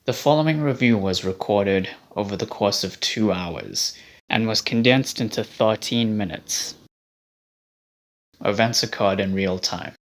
The following review was recorded over the course of 2 hours and was condensed into 13 minutes. Events occurred in real time.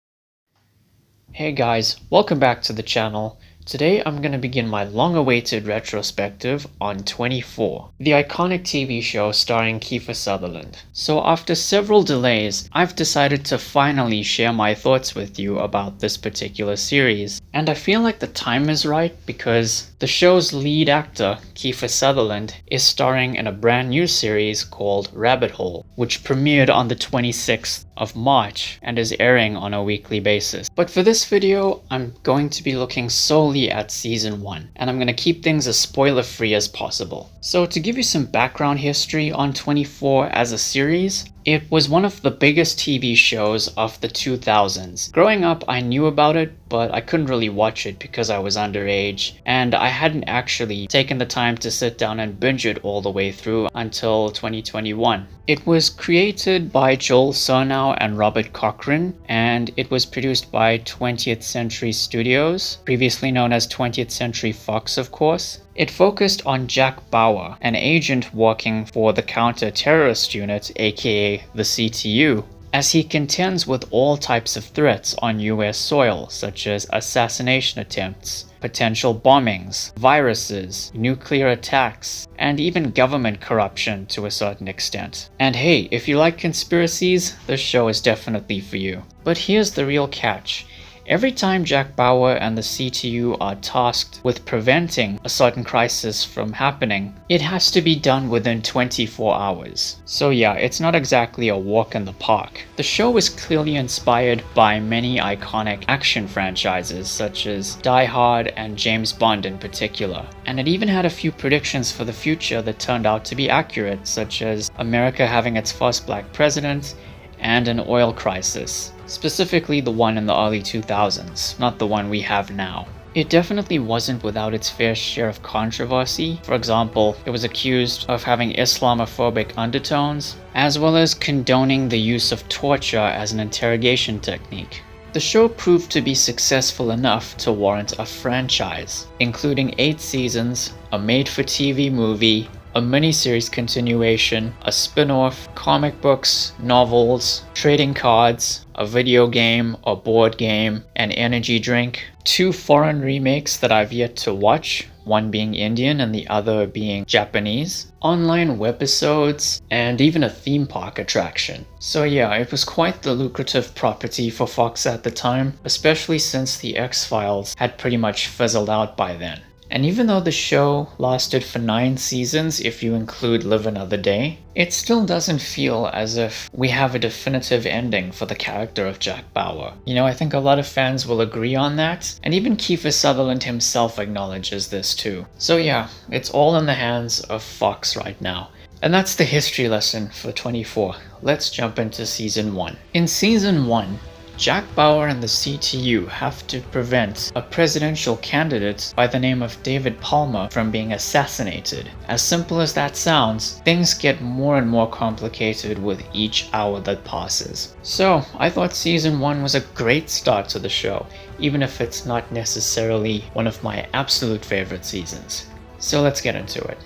Hey guys, welcome back to the channel. Today I'm going to begin my long-awaited retrospective on 24, the iconic TV show starring Kiefer Sutherland. So after several delays, I've decided to finally share my thoughts with you about this particular series. And I feel like the time is right because the show's lead actor, Kiefer Sutherland, is starring in a brand new series called Rabbit Hole, which premiered on the 26th of March and is airing on a weekly basis. But for this video, I'm going to be looking solely at season 1, and I'm going to keep things as spoiler-free as possible. So to give you some background history on 24 as a series, it was one of the biggest TV shows of the 2000s. Growing up, I knew about it, but I couldn't really watch it because I was underage, and I hadn't actually taken the time to sit down and binge it all the way through until 2021. It was created by Joel Surnow and Robert Cochran, and it was produced by 20th Century Studios, previously known as 20th Century Fox, of course. It focused on Jack Bauer, an agent working for the Counter-Terrorist Unit, aka the CTU, as he contends with all types of threats on US soil, such as assassination attempts, potential bombings, viruses, nuclear attacks, and even government corruption to a certain extent. And hey, if you like conspiracies, this show is definitely for you. But here's the real catch. Every time Jack Bauer and the CTU are tasked with preventing a certain crisis from happening, it has to be done within 24 hours. So yeah, it's not exactly a walk in the park. The show is clearly inspired by many iconic action franchises such as Die Hard and James Bond in particular. And it even had a few predictions for the future that turned out to be accurate, such as America having its first black president and an oil crisis. Specifically the one in the early 2000s, not the one we have now. It definitely wasn't without its fair share of controversy. For example, it was accused of having Islamophobic undertones, as well as condoning the use of torture as an interrogation technique. The show proved to be successful enough to warrant a franchise, including 8 seasons, a made-for-TV movie, a miniseries continuation, a spin-off, comic books, novels, trading cards, a video game, a board game, an energy drink, 2 foreign remakes that I've yet to watch, one being Indian and the other being Japanese, online webisodes, and even a theme park attraction. So yeah, it was quite the lucrative property for Fox at the time, especially since the X-Files had pretty much fizzled out by then. And even though the show lasted for 9 seasons if you include Live Another Day, it still doesn't feel as if we have a definitive ending for the character of Jack Bauer. You know, I think a lot of fans will agree on that, and even Kiefer Sutherland himself acknowledges this too. So yeah, it's all in the hands of Fox right now. And that's the history lesson for 24. Let's jump into season 1. In season 1, Jack Bauer and the CTU have to prevent a presidential candidate by the name of David Palmer from being assassinated. As simple as that sounds, things get more and more complicated with each hour that passes. So I thought season 1 was a great start to the show, even if it's not necessarily one of my absolute favorite seasons. So let's get into it.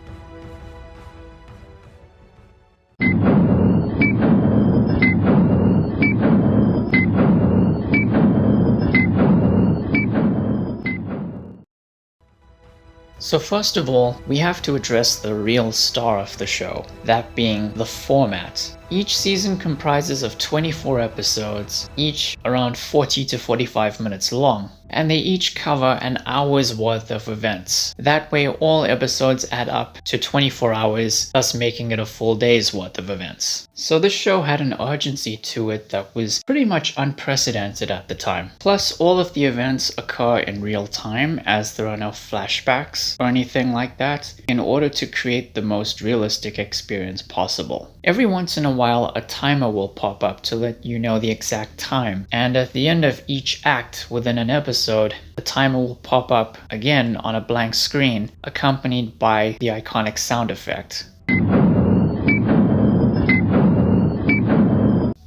So first of all, we have to address the real star of the show, that being the format. Each season comprises of 24 episodes, each around 40 to 45 minutes long, and they each cover an hour's worth of events. That way all episodes add up to 24 hours, thus making it a full day's worth of events. So this show had an urgency to it that was pretty much unprecedented at the time. Plus, all of the events occur in real time, as there are no flashbacks or anything like that, in order to create the most realistic experience possible. Every once in a while, a timer will pop up to let you know the exact time, and at the end of each act within an episode, the timer will pop up again on a blank screen, accompanied by the iconic sound effect.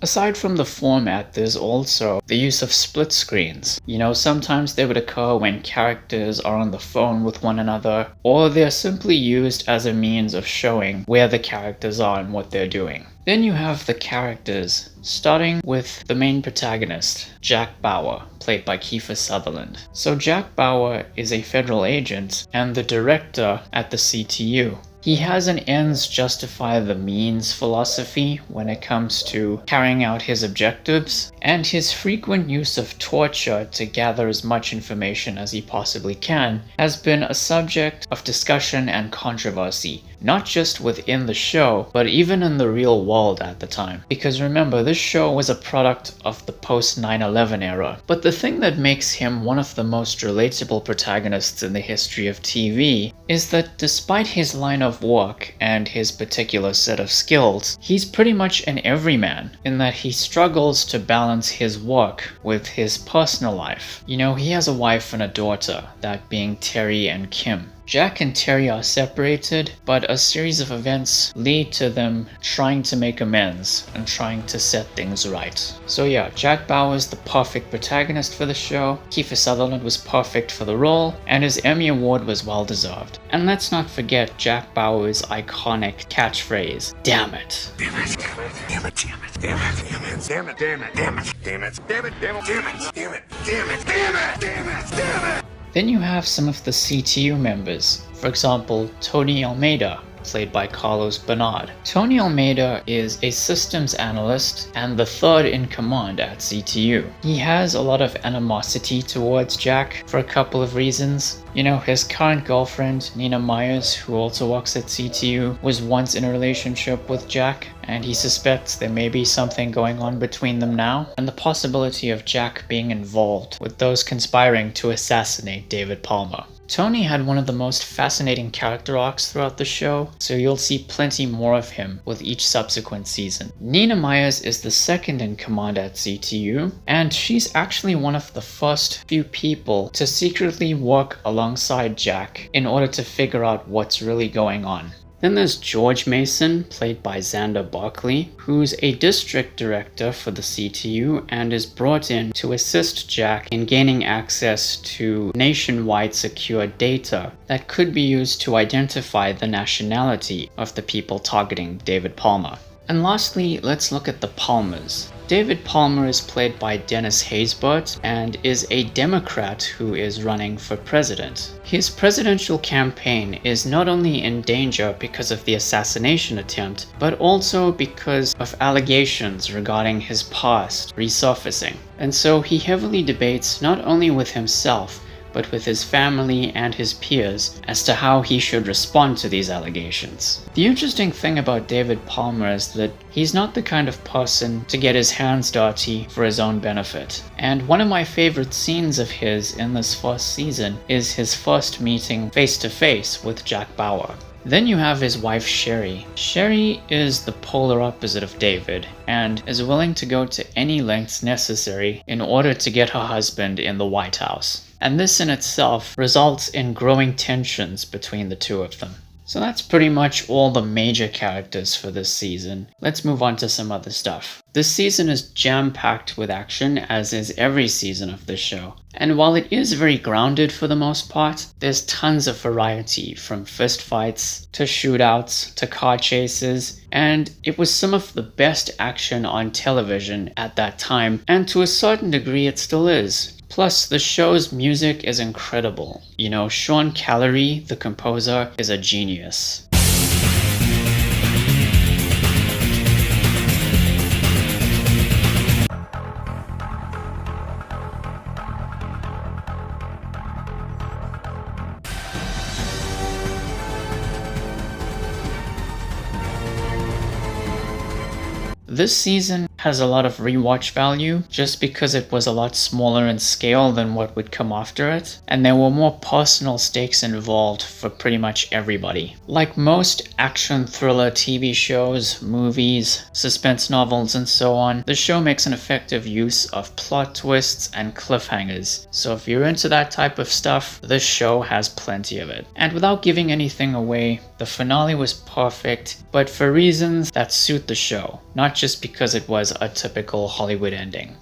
Aside from the format, there's also the use of split screens. Sometimes they would occur when characters are on the phone with one another, or they're simply used as a means of showing where the characters are and what they're doing. Then you have the characters, starting with the main protagonist, Jack Bauer, played by Kiefer Sutherland. So Jack Bauer is a federal agent and the director at the CTU. He has an ends justify the means philosophy when it comes to carrying out his objectives, and his frequent use of torture to gather as much information as he possibly can has been a subject of discussion and controversy, not just within the show, but even in the real world at the time. Because remember, this show was a product of the post 9/11 era. But the thing that makes him one of the most relatable protagonists in the history of TV is that despite his line of work and his particular set of skills, he's pretty much an everyman in that he struggles to balance his work with his personal life. He has a wife and a daughter, that being Terry and Kim. Jack and Terry are separated, but a series of events lead to them trying to make amends and trying to set things right. So yeah, Jack Bauer is the perfect protagonist for the show, Kiefer Sutherland was perfect for the role, and his Emmy Award was well deserved. And let's not forget Jack Bauer's iconic catchphrase, "Damn it." Damn it. Damn it. Damn it. Damn it. Damn it. Damn it. Damn it. Damn it. Damn it. Damn it. Damn it. Damn it. Damn it. Damn it. Damn it. Damn it. Then you have some of the CTU members. For example, Tony Almeida, played by Carlos Bernard. Tony Almeida is a systems analyst and the third in command at CTU. He has a lot of animosity towards Jack for a couple of reasons. His current girlfriend, Nina Myers, who also works at CTU, was once in a relationship with Jack, and he suspects there may be something going on between them now, and the possibility of Jack being involved with those conspiring to assassinate David Palmer. Tony had one of the most fascinating character arcs throughout the show, so you'll see plenty more of him with each subsequent season. Nina Myers is the second in command at CTU, and she's actually one of the first few people to secretly work alongside Jack in order to figure out what's really going on. Then there's George Mason, played by Xander Buckley, who's a district director for the CTU and is brought in to assist Jack in gaining access to nationwide secure data that could be used to identify the nationality of the people targeting David Palmer. And lastly, let's look at the Palmers. David Palmer is played by Dennis Haysbert and is a Democrat who is running for president. His presidential campaign is not only in danger because of the assassination attempt, but also because of allegations regarding his past resurfacing. And so he heavily debates not only with himself, but with his family and his peers as to how he should respond to these allegations. The interesting thing about David Palmer is that he's not the kind of person to get his hands dirty for his own benefit. And one of my favorite scenes of his in this first season is his first meeting face-to-face with Jack Bauer. Then you have his wife Sherry. Sherry is the polar opposite of David and is willing to go to any lengths necessary in order to get her husband in the White House. And this in itself results in growing tensions between the two of them. So that's pretty much all the major characters for this season. Let's move on to some other stuff. This season is jam-packed with action, as is every season of this show. And while it is very grounded for the most part, there's tons of variety, from fistfights to shootouts to car chases, and it was some of the best action on television at that time, and to a certain degree it still is. Plus, the show's music is incredible. Sean Callery, the composer, is a genius. This season has a lot of rewatch value just because it was a lot smaller in scale than what would come after it, and there were more personal stakes involved for pretty much everybody. Like most action thriller TV shows, movies, suspense novels, and so on, the show makes an effective use of plot twists and cliffhangers. So if you're into that type of stuff, this show has plenty of it. And without giving anything away, the finale was perfect, but for reasons that suit the show, not just because it was was a typical Hollywood ending.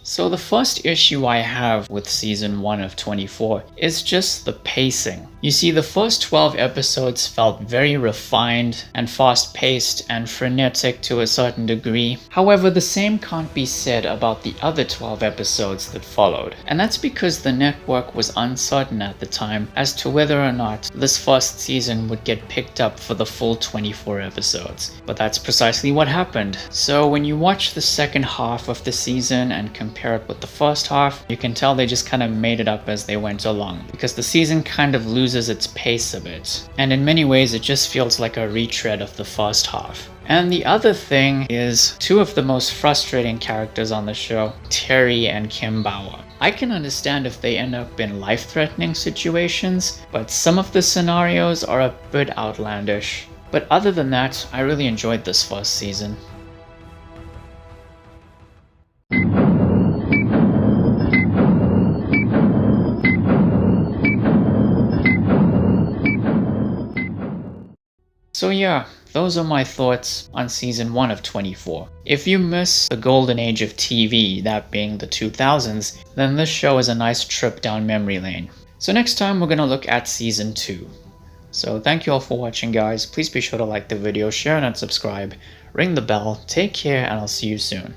So the first issue I have with season 1 of 24 is just the pacing. You see, the first 12 episodes felt very refined and fast-paced and frenetic to a certain degree. However, the same can't be said about the other 12 episodes that followed. And that's because the network was uncertain at the time as to whether or not this first season would get picked up for the full 24 episodes. But that's precisely what happened. So when you watch the second half of the season and compare it with the first half, you can tell they just kind of made it up as they went along, because the season kind of loses its pace a bit, and in many ways it just feels like a retread of the first half. And the other thing is two of the most frustrating characters on the show, Terry and Kim Bauer. I can understand if they end up in life-threatening situations, but some of the scenarios are a bit outlandish. But other than that, I really enjoyed this first season. So yeah, those are my thoughts on season 1 of 24. If you miss the golden age of TV, that being the 2000s, then this show is a nice trip down memory lane. So next time we're gonna look at season 2. So thank you all for watching, guys. Please be sure to like the video, share and subscribe, ring the bell, take care, and I'll see you soon.